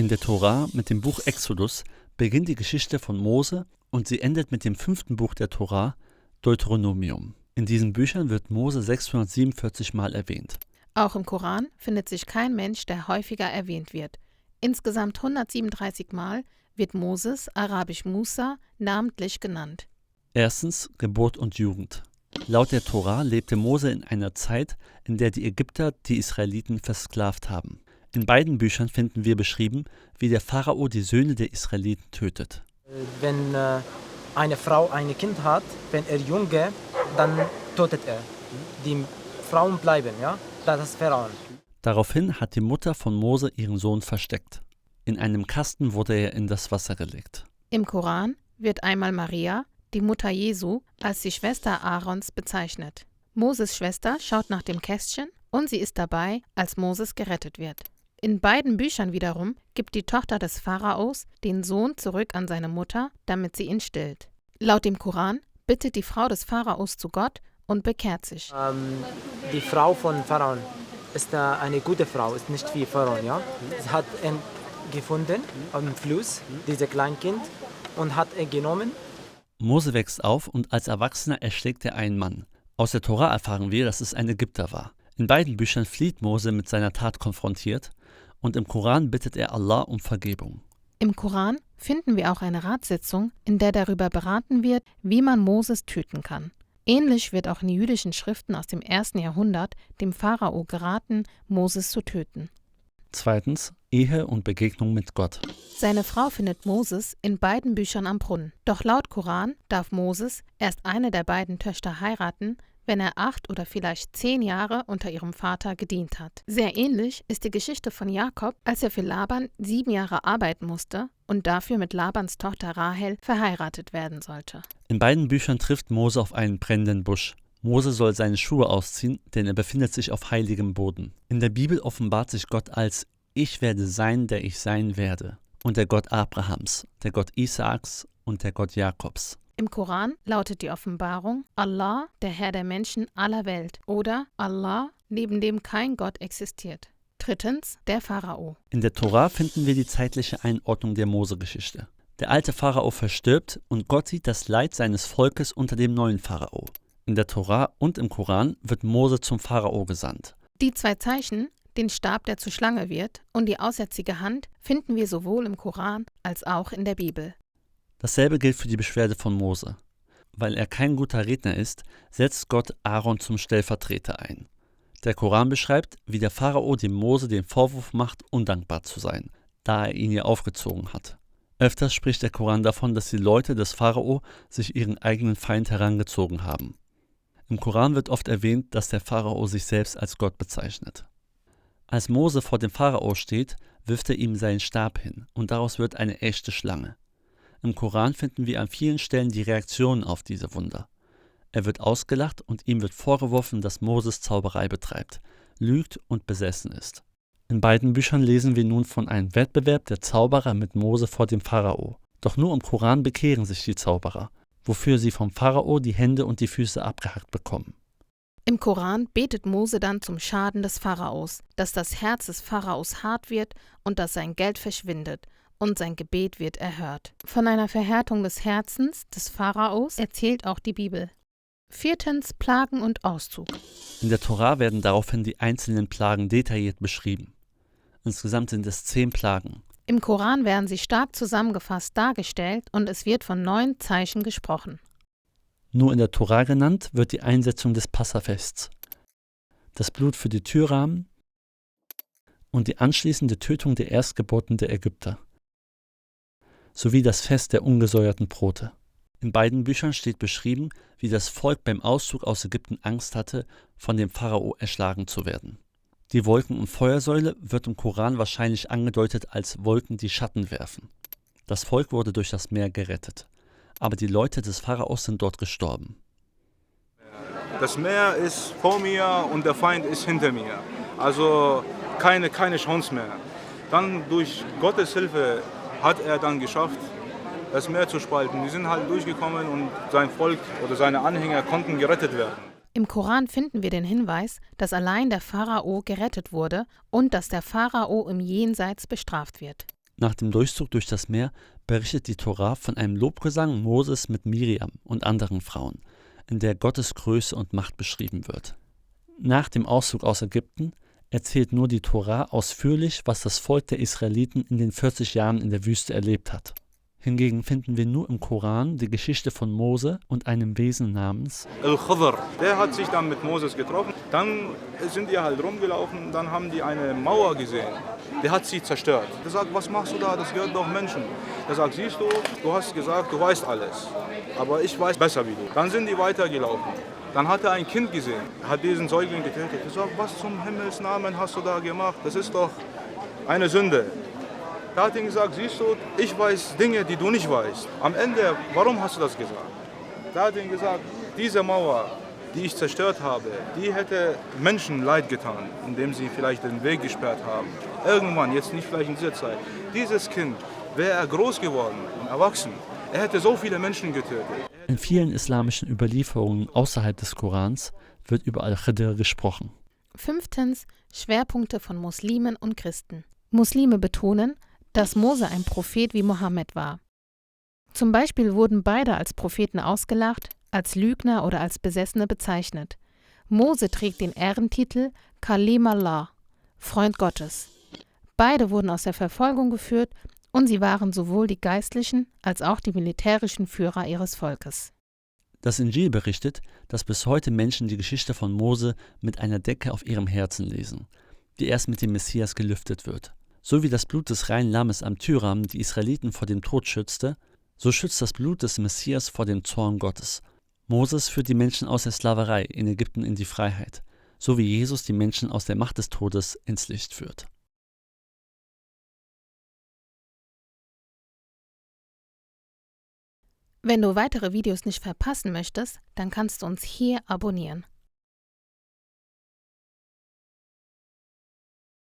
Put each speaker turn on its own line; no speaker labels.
In der Tora mit dem Buch Exodus beginnt die Geschichte von Mose und sie endet mit dem 5. Buch der Tora, Deuteronomium. In diesen Büchern wird Mose 647 Mal erwähnt.
Auch im Koran findet sich kein Mensch, der häufiger erwähnt wird. Insgesamt 137 Mal wird Moses, arabisch Musa, namentlich genannt.
Erstens Geburt und Jugend. Laut der Tora lebte Mose in einer Zeit, in der die Ägypter die Israeliten versklavt haben. In beiden Büchern finden wir beschrieben, wie der Pharao die Söhne der Israeliten tötet.
Wenn eine Frau ein Kind hat, wenn er Junge, dann tötet er. Die Frauen bleiben, ja? Das ist Pharaon.
Daraufhin hat die Mutter von Mose ihren Sohn versteckt. In einem Kasten wurde er in das Wasser gelegt.
Im Koran wird einmal Maria, die Mutter Jesu, als die Schwester Aarons bezeichnet. Moses Schwester schaut nach dem Kästchen und sie ist dabei, als Moses gerettet wird. In beiden Büchern wiederum gibt die Tochter des Pharaos den Sohn zurück an seine Mutter, damit sie ihn stillt. Laut dem Koran bittet die Frau des Pharaos zu Gott und bekehrt sich.
Die Frau von Pharaon ist eine gute Frau, ist nicht wie Pharaon, ja? Sie hat ihn gefunden am Fluss, dieses Kleinkind, und hat ihn genommen.
Mose wächst auf und als Erwachsener erschlägt er einen Mann. Aus der Tora erfahren wir, dass es ein Ägypter war. In beiden Büchern flieht Mose mit seiner Tat konfrontiert und im Koran bittet er Allah um Vergebung.
Im Koran finden wir auch eine Ratssitzung, in der darüber beraten wird, wie man Moses töten kann. Ähnlich wird auch in jüdischen Schriften aus dem 1. Jahrhundert dem Pharao geraten, Moses zu töten.
Zweitens Ehe und Begegnung mit Gott.
Seine Frau findet Moses in beiden Büchern am Brunnen. Doch laut Koran darf Moses erst eine der beiden Töchter heiraten, wenn er 8 oder vielleicht 10 Jahre unter ihrem Vater gedient hat. Sehr ähnlich ist die Geschichte von Jakob, als er für Laban 7 Jahre arbeiten musste und dafür mit Labans Tochter Rahel verheiratet werden sollte.
In beiden Büchern trifft Mose auf einen brennenden Busch. Mose soll seine Schuhe ausziehen, denn er befindet sich auf heiligem Boden. In der Bibel offenbart sich Gott als Ich werde sein, der ich sein werde. Und der Gott Abrahams, der Gott Isaaks und der Gott Jakobs.
Im Koran lautet die Offenbarung Allah, der Herr der Menschen aller Welt oder Allah, neben dem kein Gott existiert. Drittens, der Pharao.
In der Tora finden wir die zeitliche Einordnung der Mose-Geschichte. Der alte Pharao verstirbt und Gott sieht das Leid seines Volkes unter dem neuen Pharao. In der Tora und im Koran wird Mose zum Pharao gesandt.
Die 2 Zeichen, den Stab, der zur Schlange wird, und die aussätzige Hand, finden wir sowohl im Koran als auch in der Bibel.
Dasselbe gilt für die Beschwerde von Mose. Weil er kein guter Redner ist, setzt Gott Aaron zum Stellvertreter ein. Der Koran beschreibt, wie der Pharao dem Mose den Vorwurf macht, undankbar zu sein, da er ihn ja aufgezogen hat. Öfters spricht der Koran davon, dass die Leute des Pharao sich ihren eigenen Feind herangezogen haben. Im Koran wird oft erwähnt, dass der Pharao sich selbst als Gott bezeichnet. Als Mose vor dem Pharao steht, wirft er ihm seinen Stab hin und daraus wird eine echte Schlange. Im Koran finden wir an vielen Stellen die Reaktionen auf diese Wunder. Er wird ausgelacht und ihm wird vorgeworfen, dass Moses Zauberei betreibt, lügt und besessen ist. In beiden Büchern lesen wir nun von einem Wettbewerb der Zauberer mit Mose vor dem Pharao. Doch nur im Koran bekehren sich die Zauberer, wofür sie vom Pharao die Hände und die Füße abgehackt bekommen.
Im Koran betet Mose dann zum Schaden des Pharaos, dass das Herz des Pharaos hart wird und dass sein Geld verschwindet. Und sein Gebet wird erhört. Von einer Verhärtung des Herzens des Pharaos erzählt auch die Bibel. Viertens, Plagen und Auszug.
In der Tora werden daraufhin die einzelnen Plagen detailliert beschrieben. Insgesamt sind es 10 Plagen.
Im Koran werden sie stark zusammengefasst dargestellt und es wird von 9 Zeichen gesprochen.
Nur in der Tora genannt wird die Einsetzung des Passafests, das Blut für die Türrahmen und die anschließende Tötung der Erstgeborenen der Ägypter, sowie das Fest der ungesäuerten Brote. In beiden Büchern steht beschrieben, wie das Volk beim Auszug aus Ägypten Angst hatte, von dem Pharao erschlagen zu werden. Die Wolken- und Feuersäule wird im Koran wahrscheinlich angedeutet als Wolken, die Schatten werfen. Das Volk wurde durch das Meer gerettet, aber die Leute des Pharaos sind dort gestorben.
Das Meer ist vor mir und der Feind ist hinter mir. Also keine Chance mehr. Dann durch Gottes Hilfe hat er dann geschafft, das Meer zu spalten. Die sind halt durchgekommen und sein Volk oder seine Anhänger konnten gerettet werden.
Im Koran finden wir den Hinweis, dass allein der Pharao gerettet wurde und dass der Pharao im Jenseits bestraft wird.
Nach dem Durchzug durch das Meer berichtet die Tora von einem Lobgesang Moses mit Miriam und anderen Frauen, in der Gottes Größe und Macht beschrieben wird. Nach dem Auszug aus Ägypten erzählt nur die Tora ausführlich, was das Volk der Israeliten in den 40 Jahren in der Wüste erlebt hat. Hingegen finden wir nur im Koran die Geschichte von Mose und einem Wesen namens
Al-Khadr. Der hat sich dann mit Moses getroffen. Dann sind die halt rumgelaufen, dann haben die eine Mauer gesehen. Der hat sie zerstört. Der sagt, was machst du da? Das gehört doch Menschen. Der sagt, siehst du, du hast gesagt, du weißt alles. Aber ich weiß besser wie du. Dann sind die weitergelaufen. Dann hat er ein Kind gesehen, hat diesen Säugling getötet. Er sagt, was zum Himmels Namen hast du da gemacht? Das ist doch eine Sünde. Da hat ihm gesagt, siehst du, ich weiß Dinge, die du nicht weißt. Am Ende, warum hast du das gesagt? Da hat ihm gesagt, diese Mauer, die ich zerstört habe, die hätte Menschen leid getan, indem sie vielleicht den Weg gesperrt haben. Irgendwann, jetzt nicht vielleicht in dieser Zeit, dieses Kind, wäre er groß geworden und erwachsen, er hätte so viele Menschen getötet.
In vielen islamischen Überlieferungen außerhalb des Korans wird über Al-Khidr gesprochen.
5. Schwerpunkte von Muslimen und Christen. Muslime betonen, dass Mose ein Prophet wie Mohammed war. Zum Beispiel wurden beide als Propheten ausgelacht, als Lügner oder als Besessene bezeichnet. Mose trägt den Ehrentitel Kalim Allah, Freund Gottes. Beide wurden aus der Verfolgung geführt und sie waren sowohl die geistlichen als auch die militärischen Führer ihres Volkes.
Das Injil berichtet, dass bis heute Menschen die Geschichte von Mose mit einer Decke auf ihrem Herzen lesen, die erst mit dem Messias gelüftet wird. So wie das Blut des reinen Lammes am Türrahmen die Israeliten vor dem Tod schützte, so schützt das Blut des Messias vor dem Zorn Gottes. Moses führt die Menschen aus der Sklaverei in Ägypten in die Freiheit, so wie Jesus die Menschen aus der Macht des Todes ins Licht führt.
Wenn du weitere Videos nicht verpassen möchtest, dann kannst du uns hier abonnieren.